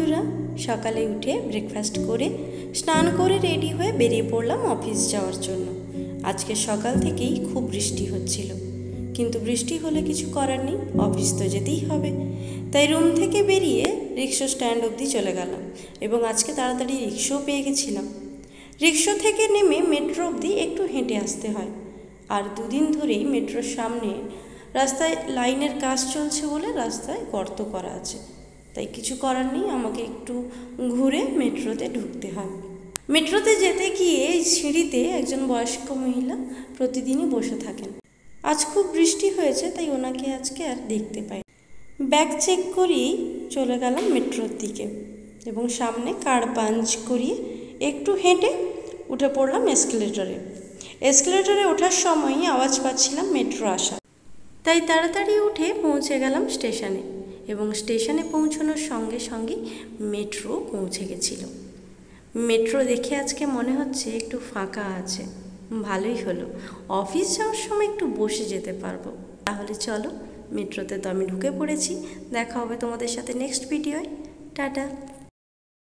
বন্ধুরা, সকালে উঠে ব্রেকফাস্ট করে স্নান করে রেডি হয়ে বেরিয়ে পড়লাম অফিস যাওয়ার জন্য। আজকে সকাল থেকেই খুব বৃষ্টি হচ্ছিল, কিন্তু বৃষ্টি হলে কিছু করার নেই, অফিস তো যেতেই হবে। তাই রুম থেকে বেরিয়ে রিক্সা স্ট্যান্ড অবধি চলে গেলাম এবং আজকে তাড়াতাড়ি রিক্সাও পেয়ে গেছিলাম। রিক্সা থেকে নেমে মেট্রো অবধি একটু হেঁটে আসতে হয়। আর দুদিন ধরেই মেট্রোর সামনে রাস্তায় লাইনের কাজ চলছে বলে রাস্তায় গর্ত করা আছে, তাই কিছু করার নেই, আমাকে একটু ঘুরে মেট্রোতে ঢুকতে হয়। মেট্রোতে যেতে গিয়ে সিঁড়িতে একজন বয়স্ক মহিলা প্রতিদিনই বসে থাকেন। আজ খুব বৃষ্টি হয়েছে, তাই ওনাকে আজকে আর দেখতে পাই। ব্যাগ চেক করেই চলে গেলাম মেট্রোর দিকে এবং সামনে কার্ড পাঞ্চ করিয়ে একটু হেঁটে উঠে পড়লাম এসকেলেটরে। এসকেলেটরে ওঠার সময়ই আওয়াজ পাচ্ছিলাম মেট্রো আসা, তাই তাড়াতাড়ি উঠে পৌঁছে গেলাম স্টেশনে এবং স্টেশনে পৌঁছানোর সঙ্গে সঙ্গেই মেট্রো পৌঁছে গেছিল। মেট্রো দেখে আজকে মনে হচ্ছে একটু ফাঁকা আছে, ভালোই হলো, অফিস যাওয়ার সময় একটু বসে যেতে পারবো। তাহলে চলো, মেট্রোতে তো আমি ঢুকে পড়েছি, দেখা হবে তোমাদের সাথে নেক্সট ভিডিওয়। টাটা।